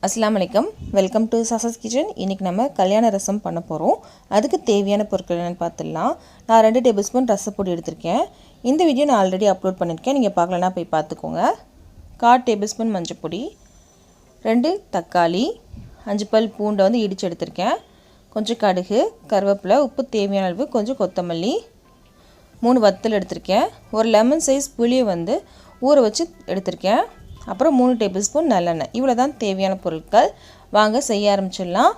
Assalamualaikum. Welcome to Shasha's Kitchen. இன்னைக்கு நம்ம கல்யாண ரசம் பண்ண போறோம். அதுக்கு தேவையான பொருட்கள் என்னன்னு பார்த்தலாம். நான் 2 டேபிள்ஸ்பூன் ரசப்பொடி எடுத்துர்க்கேன். இந்த வீடியோ நான் ஆல்ரெடி அப்லோட் பண்ணிருக்கேன். நீங்க பார்க்கலனா போய் பார்த்துக்கோங்க. 1/4 டேபிள்ஸ்பூன் மஞ்சள் பொடி, 2 தக்காளி, 5 பல் பூண்டை வந்து இடிச்சு எடுத்துர்க்கேன். கொஞ்சம் கடுகு, கறிவேப்பிலை, உப்பு தேவையான அளவு, கொஞ்சம் கொத்தமல்லி, 3 வத்தல் எடுத்துர்க்கேன். ஒரு லெமன் சைஸ் புளியை வந்து ஊற வச்சு எடுத்துர்க்கேன். அப்புறம் 3 டேபிள்ஸ்பூன் நல்லெண்ணெய். இவ்வளவுதான் தேவையான பொருட்கள். வாங்க செய்ய ஆரம்பிச்சிடலாம்.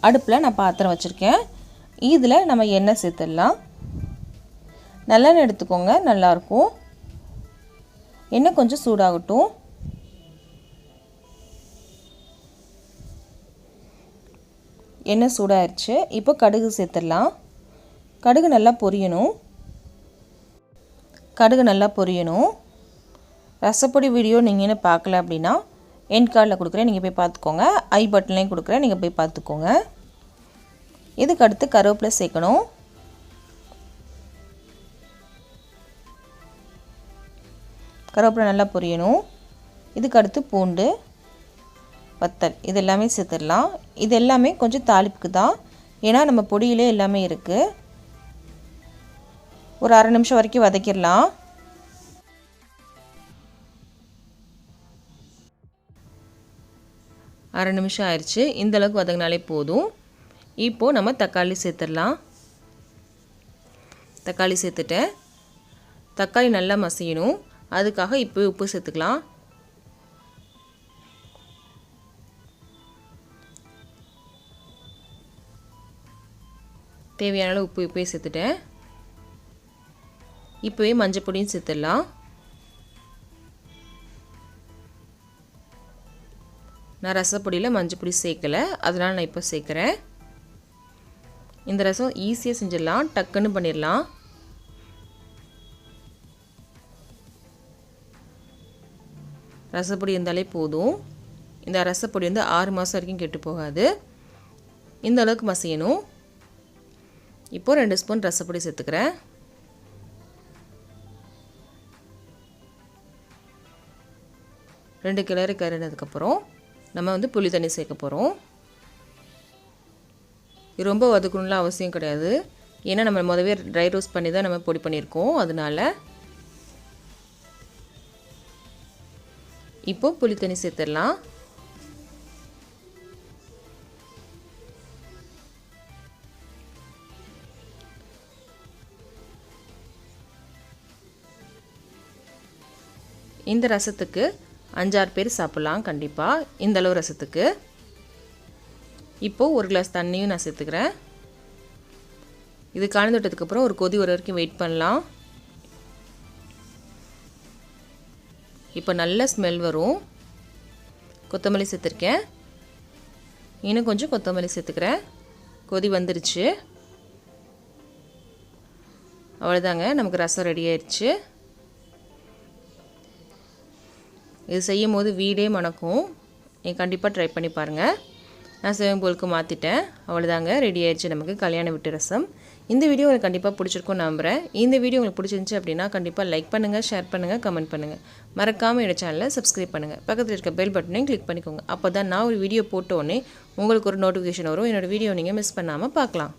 அடுப்புல நான் பாத்திரம் வச்சிருக்கேன். இதுல நம்ம எண்ணெய் சேர்த்துடலாம். நல்லெண்ணெய் எடுத்துக்கோங்க, நல்லா இருக்கும். எண்ணெய் கொஞ்சம் சூடாகட்டும். எண்ணெய் சூடாயிருச்சு. இப்போ கடுகு சேர்த்துடலாம். கடுகு நல்லா பொரியணும். கடுகு நல்லா பொரியணும். ரசப்பொடி வீடியோ நீங்கள் என்ன பார்க்கல அப்படின்னா எண்ட் கார்டில் கொடுக்குறேன், நீங்கள் போய் பார்த்துக்கோங்க. ஐ பட்டன்லையும் கொடுக்குறேன், நீங்கள் போய் பார்த்துக்கோங்க. இதுக்கு அடுத்து கருவேப்பிலை சேர்க்கணும். கருவேப்பிலை நல்லா பொரியணும். இதுக்கு அடுத்து பூண்டு, வத்தல், இது எல்லாமே சேர்த்துடலாம். இது எல்லாமே கொஞ்சம் தாளிப்புக்கு தான், ஏன்னா நம்ம பொடியிலே எல்லாமே இருக்குது. ஒரு அரை நிமிஷம் வரைக்கும் வதக்கிடலாம். அரை நிமிஷம் ஆயிடுச்சு. இந்த அளவுக்கு வதங்கினாலே போதும். இப்போ நம்ம தக்காளி சேர்த்துடலாம். தக்காளி சேர்த்துட்டேன். தக்காளி நல்லா மசியணும். அதுக்காக இப்போ உப்பு சேர்த்துக்கலாம். தேவையான அளவு உப்பு இப்போயே சேர்த்துட்டேன். இப்போவே மஞ்சள் பொடியும் சேர்த்துடலாம். நான் ரசப்பொடியில் மஞ்சள் பொடி சேர்க்கலை, அதனால் நான் இப்போ சேர்க்குறேன். இந்த ரசம் ஈஸியாக செஞ்சிடலாம், டக்குன்னு பண்ணிடலாம். ரசப்பொடி இருந்தாலே போதும். இந்த ரசப்பொடி வந்து 6 மாதம் வரைக்கும் கெட்டு போகாது. இந்த அளவுக்கு மசியணும். இப்போது 2 ஸ்பூன் ரசப்பொடி சேர்த்துக்கிறேன். 2 கிளறி கறினதுக்கப்புறம் நம்ம வந்து புளி தண்ணி சேர்க்க போகிறோம். இது ரொம்ப வதக்கணும்லாம் அவசியம் கிடையாது, ஏன்னா நம்ம முதவே ட்ரை ரோஸ்ட் பண்ணி தான் நம்ம பொடி பண்ணியிருக்கோம். அதனால இப்போ புளி தண்ணி சேர்த்துடலாம். இந்த ரசத்துக்கு 5-6 பேர் சாப்பிட்லாம் கண்டிப்பாக, இந்த அளவு ரசத்துக்கு. இப்போது 1 கிளாஸ் தண்ணியும் நான் சேர்த்துக்கிறேன். இது கலந்து விட்டதுக்கப்புறம் ஒரு கொதி வர வரைக்கும் வெயிட் பண்ணலாம். இப்போ நல்ல ஸ்மெல் வரும். கொத்தமல்லி சேர்த்துருக்கேன். இன்னும் கொஞ்சம் கொத்தமல்லி சேர்த்துக்கிறேன். கொதி வந்துருச்சு. அவ்வளோதாங்க, நமக்கு ரசம் ரெடி ஆயிடுச்சு. இது செய்யும் போது வீடே மணக்கும். நீங்கள் கண்டிப்பாக ட்ரை பண்ணி பாருங்கள். நான் சேவிங் போலுக்கு மாற்றிட்டேன். அவ்வளோதாங்க, ரெடி ஆயிடுச்சு நமக்கு கல்யாண வீட்டு ரசம். இந்த வீடியோ உங்களுக்கு கண்டிப்பாக பிடிச்சிருக்கும் நம்புகிறேன். இந்த வீடியோ உங்களுக்கு பிடிச்சிருந்துச்சி அப்படின்னா கண்டிப்பாக லைக் பண்ணுங்கள், ஷேர் பண்ணுங்கள், கமெண்ட் பண்ணுங்கள். மறக்காமல் என்னோட சேனலை சப்ஸ்கிரைப் பண்ணுங்கள். பக்கத்தில் இருக்க பெல் பட்டனையும் கிளிக் பண்ணிக்கோங்க. அப்போ தான் நான் ஒரு வீடியோ போட்டோன்னே உங்களுக்கு ஒரு நோட்டிஃபிகேஷன் வரும். என்னோடய வீடியோ நீங்கள் மிஸ் பண்ணாமல் பார்க்கலாம்.